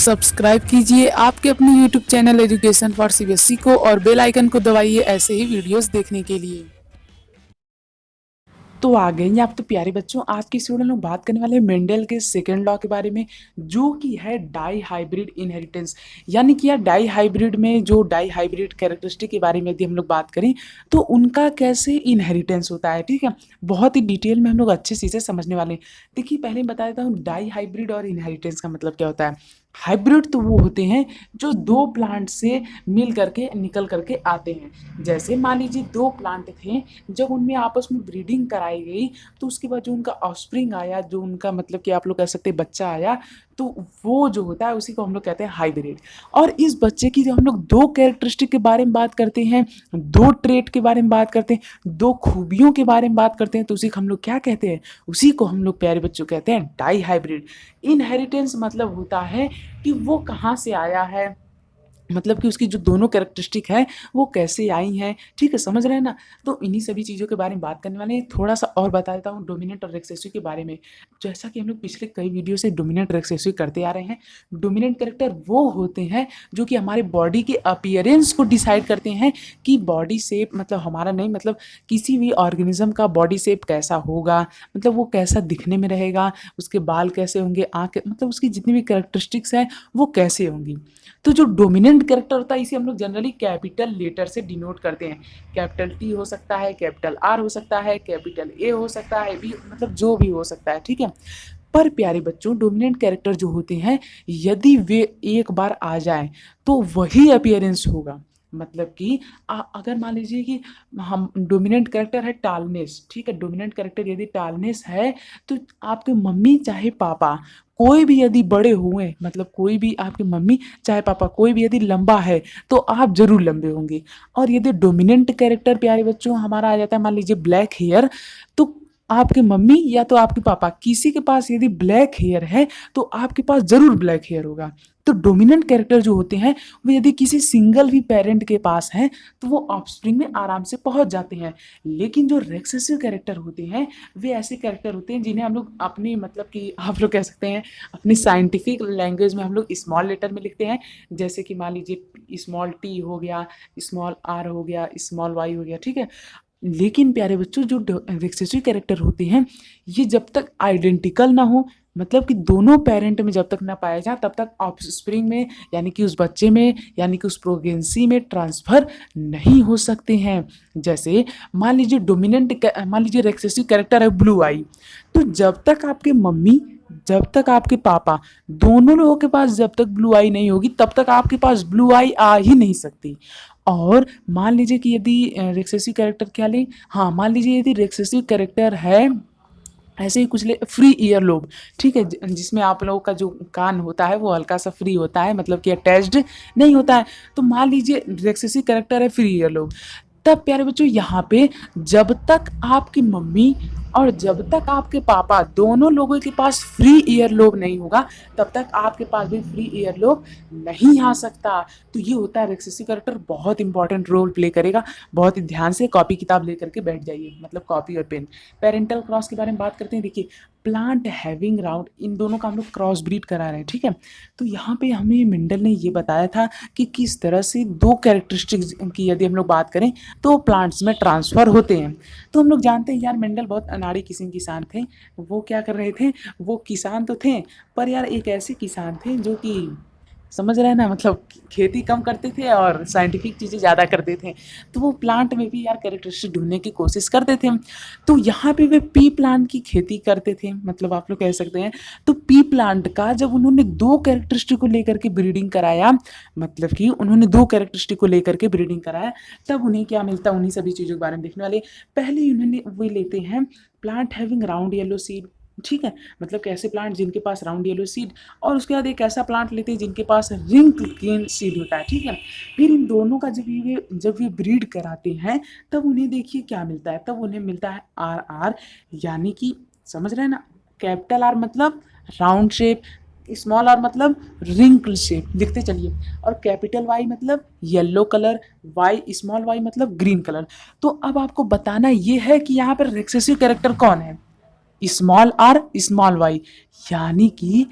Subscribe कीजिए आपके अपने YouTube channel education for CBSE को और बेल आइकन को दबाइए ऐसे ही वीडियोस देखने के लिए। तो आ गए आप तो प्यारे बच्चों, आज की इस वीडियो में लोग बात करने वाले हैं मेंडल के सेकंड लॉ के बारे में, जो कि है डाई हाइब्रिड इनहेरिटेंस। यानी कि यार डाई हाइब्रिड में जो डाई हाइब्रिड कैरेक्टरिस्टिक के बारे में यदि हम लोग बात करें तो उनका कैसे इनहेरिटेंस होता है। ठीक है, बहुत ही डिटेल में हम लोग अच्छे से समझने वाले हैं। देखिए पहले ही बता देता हूँ डाई हाइब्रिड और इनहेरिटेंस का मतलब क्या होता है। हाइब्रिड तो वो होते हैं जो दो प्लांट से मिल करके निकल करके आते हैं। जैसे मान लीजिए दो प्लांट थे, जब उनमें आपस में ब्रीडिंग कराई गई तो उसके बाद जो उनका ऑफस्प्रिंग आया, जो उनका मतलब कि आप लोग कह सकते हैं बच्चा आया, तो वो जो होता है उसी को हम लोग कहते हैं हाइब्रिड। और इस बच्चे की जब हम लोग दो कैरेक्टरिस्टिक के बारे में बात करते हैं, दो ट्रेट के बारे में बात करते हैं, दो खूबियों के बारे में बात करते हैं, तो उसी को हम लोग क्या कहते हैं, उसी को हम लोग प्यारे बच्चों कहते हैं डाई हाइब्रिड। इनहेरिटेंस मतलब होता है कि वो कहाँ से आया है, मतलब कि उसकी जो दोनों कैरेक्टरिस्टिक है वो कैसे आई हैं। ठीक है, समझ रहे हैं ना। तो इन्हीं सभी चीज़ों के बारे में बात करने वाले हैं। थोड़ा सा और बता देता हूँ डोमिनेंट और रिसेसिव के बारे में। जैसा कि हम लोग पिछले कई वीडियो से डोमिनेंट रिसेसिव करते आ रहे हैं। डोमिनेंट कैरेक्टर वो होते हैं जो कि हमारे बॉडी के अपीयरेंस को डिसाइड करते हैं कि बॉडी शेप, मतलब हमारा नहीं, मतलब किसी भी ऑर्गेनिज्म का बॉडी शेप कैसा होगा, मतलब वो कैसा दिखने में रहेगा, उसके बाल कैसे होंगे, आँखें, मतलब उसकी जितनी भी कैरेक्टरिस्टिक्स हैं वो कैसे होंगी। तो जो डोमिनेंट कैरेक्टर होता है इसे हम लोग जनरली कैपिटल लेटर से डिनोट करते हैं। कैपिटल टी हो सकता है, कैपिटल आर हो सकता है, कैपिटल ए हो सकता है, बी, मतलब जो भी हो सकता है। ठीक है, पर प्यारे बच्चों डोमिनेंट कैरेक्टर जो होते हैं यदि वे एक बार आ जाएं तो वही अपीयरेंस होगा। मतलब कि अगर मान लीजिए कि हम डोमिनेंट कैरेक्टर है टालनेस, ठीक है, डोमिनेंट कैरेक्टर यदि टालनेस है तो आपके मम्मी चाहे पापा कोई भी यदि बड़े हुए, मतलब कोई भी आपकी मम्मी चाहे पापा कोई भी यदि लंबा है तो आप जरूर लंबे होंगे। और यदि डोमिनेंट कैरेक्टर प्यारे बच्चों हमारा आ जाता है मान लीजिए ब्लैक हेयर, तो आपके मम्मी या तो आपके पापा किसी के पास यदि ब्लैक हेयर है तो आपके पास जरूर ब्लैक हेयर होगा। तो डोमिनेंट कैरेक्टर जो होते हैं वो यदि किसी सिंगल भी पेरेंट के पास हैं तो वो ऑफस्प्रिंग में आराम से पहुंच जाते हैं। लेकिन जो रिसेसिव कैरेक्टर होते हैं वे ऐसे कैरेक्टर होते हैं जिन्हें हम लोग अपनी, मतलब कि आप लोग कह सकते हैं अपनी साइंटिफिक लैंग्वेज में हम लोग स्मॉल लेटर में लिखते हैं। जैसे कि मान लीजिए स्मॉल टी हो गया, स्मॉल आर हो गया, स्मॉल वाई हो गया। ठीक है, लेकिन प्यारे बच्चों जो रिसेसिव कैरेक्टर होते हैं ये जब तक आइडेंटिकल ना हो, मतलब कि दोनों पेरेंट में जब तक ना पाया जाए तब तक ऑफस्प्रिंग में, यानी कि उस बच्चे में, यानी कि उस प्रोगेंसी में ट्रांसफर नहीं हो सकते हैं। जैसे मान लीजिए मान लीजिए रिसेसिव कैरेक्टर है ब्लू आई, तो जब तक आपके मम्मी, जब तक आपके पापा, दोनों लोगों के पास जब तक ब्लू आई नहीं होगी तब तक आपके पास ब्लू आई आ ही नहीं सकती। और मान लीजिए कि यदि रिसेसिव कैरेक्टर क्या लें, हाँ मान लीजिए यदि रिसेसिव कैरेक्टर है ऐसे ही कुछ ले फ्री ईयर लोब, ठीक है, जिसमें आप लोगों का जो कान होता है वो हल्का सा फ्री होता है, मतलब कि अटैच्ड नहीं होता है। तो मान लीजिए रिसेसिव कैरेक्टर है फ्री ईयर लोब, तब प्यारे बच्चों यहाँ पे जब तक आपकी मम्मी और जब तक आपके पापा दोनों लोगों के पास फ्री ईयर लोब नहीं होगा तब तक आपके पास भी फ्री ईयर लोब नहीं आ सकता। तो ये होता है रिसेसिव कैरेक्टर, बहुत इंपॉर्टेंट रोल प्ले करेगा। बहुत ही ध्यान से कॉपी किताब लेकर के बैठ जाइए, मतलब कॉपी और पेन। पेरेंटल क्रॉस के बारे में बात करते हैं। देखिए प्लांट हैविंग राउंड, इन दोनों का हम लोग क्रॉस ब्रीड करा रहे हैं। ठीक है, तो यहाँ पे हमें मेंडल ने ये बताया था कि किस तरह से दो कैरेक्टरिस्टिक्स की यदि हम लोग बात करें तो प्लांट्स में ट्रांसफर होते हैं। तो हम लोग जानते हैं यार मेंडल बहुत अनाड़ी किस्म किसान थे। वो क्या कर रहे थे, वो किसान तो थे पर यार एक ऐसे किसान थे जो कि, समझ रहे हैं ना, मतलब खेती कम करते थे और साइंटिफिक चीज़ें ज़्यादा करते थे। तो वो प्लांट में भी यार कैरेक्टरिस्टिक ढूंढने की कोशिश करते थे। तो यहाँ पे वे पी प्लांट की खेती करते थे, मतलब आप लोग कह सकते हैं। तो पी प्लांट का जब उन्होंने दो कैरेक्टरिस्टिक को लेकर के ब्रीडिंग कराया, मतलब कि उन्होंने दो कैरेक्टरिस्टिक को लेकर के ब्रीडिंग कराया, तब उन्हें क्या मिलता, उन्हीं सभी चीज़ों के बारे में देखने वाले। पहले उन्होंने वे लेते हैं plant having round yellow seed. ठीक है, मतलब कैसे प्लांट जिनके पास राउंड येलो सीड, और उसके बाद एक ऐसा प्लांट लेते हैं जिनके पास रिंग ग्रीन सीड होता है। ठीक है, फिर इन दोनों का जब ये ब्रीड कराते हैं तब उन्हें देखिए क्या मिलता है, तब उन्हें मिलता है आर आर, यानी कि समझ रहे हैं ना, कैपिटल आर मतलब राउंड शेप, स्मॉल आर मतलब रिंकल शेप, लिखते चलिए, और कैपिटल वाई मतलब yellow colour, Y small Y मतलब ग्रीन कलर। तो अब आपको बताना ये है कि यहाँ पर रिसेसिव कैरेक्टर कौन है, स्मॉल आर स्मॉल वाई, यानी कि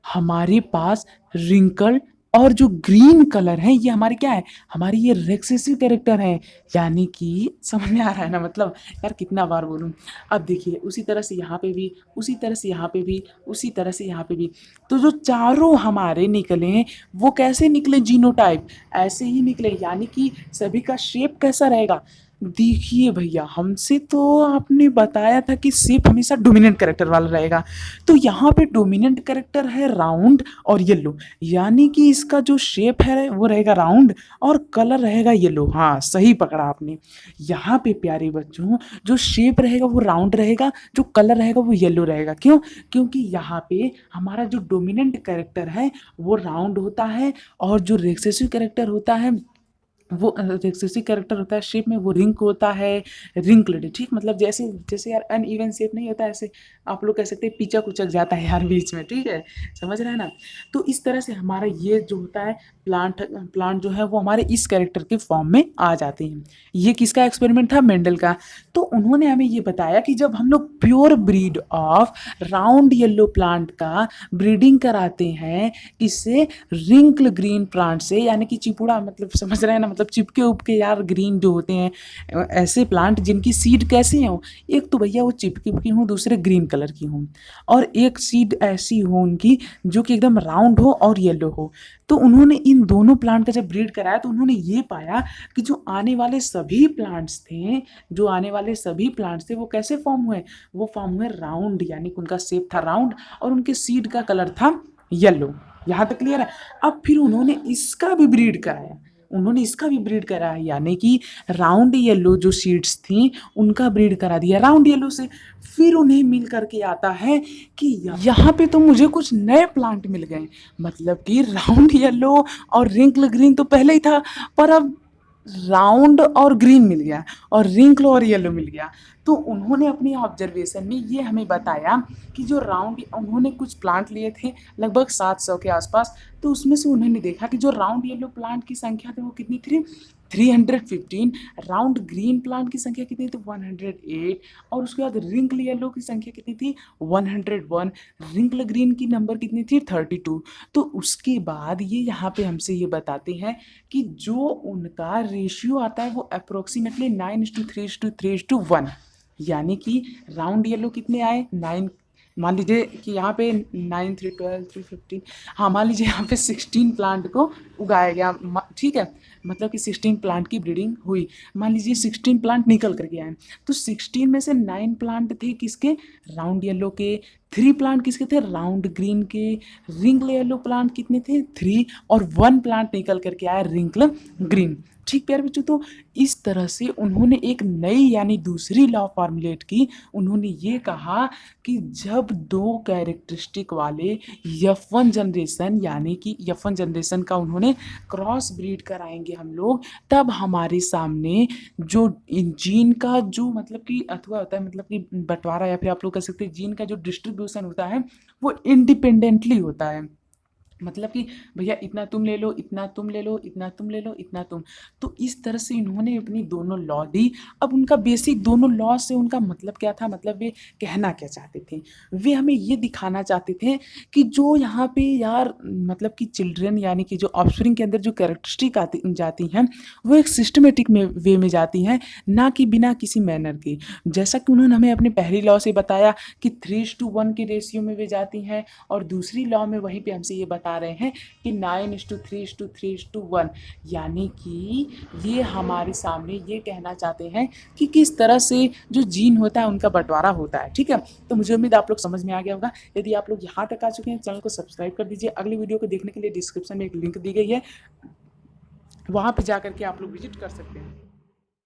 हमारे पास रिंकल और जो ग्रीन कलर है ये हमारी क्या है, हमारी ये रिसेसिव कैरेक्टर है। यानी कि समझ में आ रहा है ना, मतलब यार कितना बार बोलूं। अब देखिए उसी तरह से यहाँ पे भी, उसी तरह से यहाँ पे भी, उसी तरह से यहाँ पे भी। तो जो चारों हमारे निकले वो कैसे निकले, जीनोटाइप ऐसे ही निकले। यानी कि सभी का शेप कैसा रहेगा, देखिए भैया हमसे तो आपने बताया था कि शेप हमेशा डोमिनेंट कैरेक्टर वाला रहेगा, तो यहाँ पे डोमिनेंट कैरेक्टर है राउंड और येलो, यानी कि इसका जो शेप है वो रहेगा राउंड और कलर रहेगा येलो। हाँ सही पकड़ा आपने। यहाँ पे प्यारे बच्चों जो शेप रहेगा वो राउंड रहेगा, जो कलर रहेगा वो येलो रहेगा। क्यों, क्योंकि यहाँ पे हमारा जो डोमिनेंट कैरेक्टर है वो राउंड होता है और जो रिसेसिव कैरेक्टर होता है वो रिसेसिव कैरेक्टर होता है शेप में वो रिंक होता है, रिंकल्ड। ठीक, मतलब जैसे जैसे यार अनइवन शेप नहीं होता, ऐसे आप लोग कह सकते हैं पिचक उचक जाता है यार बीच में, ठीक है, समझ रहे हैं ना। तो इस तरह से हमारा ये जो होता है प्लांट, प्लांट जो है वो हमारे इस कैरेक्टर के फॉर्म में आ जाते हैं। ये किसका एक्सपेरिमेंट था, मेंडल का। तो उन्होंने हमें ये बताया कि जब हम लोग pure breed of round yellow plant का ब्रीडिंग कराते हैं, किससे, रिंकल ग्रीन प्लांट से, यानी कि चिपुड़ा, मतलब समझ रहे हैं ना, मतलब चिपके उपके यार ग्रीन जो होते हैं ऐसे प्लांट जिनकी सीड कैसी हो, एक तो भैया वो चिपकी उपकी हों, दूसरे ग्रीन कलर की हों, और एक सीड ऐसी हो उनकी जो कि एकदम राउंड हो और येलो हो। तो उन्होंने इन दोनों प्लांट का जब ब्रीड कराया तो उन्होंने ये पाया कि जो आने वाले सभी प्लांट्स थे, जो आने वाले सभी प्लांट्स थे वो कैसे फॉर्म हुए, वो फॉर्म हुए राउंड, यानी कि उनका शेप था राउंड और उनके सीड का कलर था येलो। यहाँ तक क्लियर है। अब फिर उन्होंने इसका भी ब्रीड कराया, उन्होंने इसका भी ब्रीड करा है, यानी कि राउंड येलो जो सीड्स थी उनका ब्रीड करा दिया राउंड येलो से। फिर उन्हें मिल करके आता है कि यहाँ पे तो मुझे कुछ नए प्लांट मिल गए, मतलब कि राउंड येलो और रिंकल ग्रीन तो पहले ही था, पर अब राउंड और ग्रीन मिल गया और रिंकल और येलो मिल गया। तो उन्होंने अपनी ऑब्जर्वेशन में ये हमें बताया कि जो राउंड, उन्होंने कुछ प्लांट लिए थे लगभग 700 के आसपास, तो उसमें से उन्होंने देखा कि जो राउंड येलो प्लांट की संख्या थी वो कितनी थी, 315। राउंड ग्रीन प्लांट की संख्या कितनी थी, 108। और उसके बाद रिंकल येलो की संख्या कितनी थी, 101। रिंकल ग्रीन की नंबर कितनी थी, 32। तो उसके बाद ये यहाँ पे हमसे ये बताते हैं कि जो उनका रेशियो आता है वो अप्रोक्सीमेटली 9:3:3:1, यानी कि राउंड येलो कितने आए, 9। मान लीजिए कि यहाँ पे 9, 3, 12, 3, 15, हाँ मान लीजिए यहाँ पे 16 प्लांट को उगाया गया, ठीक है, मतलब कि 16 प्लांट की ब्रीडिंग हुई। मान लीजिए 16 प्लांट निकल करके आए, तो 16 में से 9 प्लांट थे किसके, राउंड येलो के, 3 प्लांट किसके थे, राउंड ग्रीन के, रिंकल येलो प्लांट कितने थे, 3, और 1 प्लांट निकल करके आया रिंकल ग्रीन। ठीक प्यारे बच्चों, तो इस तरह से उन्होंने एक नई यानी दूसरी लॉ फॉर्मुलेट की। उन्होंने ये कहा कि जब दो कैरेक्टरिस्टिक वाले F1 जनरेशन, यानी कि F1 जनरेशन का उन्होंने क्रॉस ब्रीड कराएंगे हम लोग, तब हमारे सामने जो जीन का जो मतलब कि अथवा होता है, मतलब कि बंटवारा, या फिर आप लोग कह सकते हैं जीन का जो डिस्ट्रीब्यूशन होता है वो इंडिपेंडेंटली होता है। मतलब कि भैया इतना तुम ले लो, इतना तुम ले लो, इतना तुम ले लो, इतना तुम। तो इस तरह से इन्होंने अपनी दोनों लॉ दी। अब उनका बेसिक दोनों लॉ से उनका मतलब क्या था, मतलब वे कहना क्या चाहते थे, वे हमें ये दिखाना चाहते थे कि जो यहाँ पे यार मतलब कि चिल्ड्रन, यानी कि जो ऑफस्प्रिंग के अंदर जो कैरेक्टरिस्टिक आती जाती हैं वो एक सिस्टमेटिक में वे में जाती हैं, ना कि बिना किसी मैनर के। जैसा कि उन्होंने हमें अपने पहली लॉ से बताया कि 3:1 के रेशियो में वे जाती हैं, और दूसरी लॉ में वहीं पे हमसे ये बता रहे हैं कि 9:3:3:1, यानी कि ये हमारे सामने ये कहना चाहते हैं कि किस तरह से जो जीन होता है उनका बंटवारा होता है। ठीक है, तो मुझे उम्मीद आप लोग समझ में आ गया होगा। यदि आप लोग यहाँ तक आ चुके हैं चैनल को सब्सक्राइब कर दीजिए। अगली वीडियो को देखने के लिए डिस्क्रिप्शन में एक लिंक दी गई है, वहाँ पे जा करके आप लोग विजिट कर सकते हैं।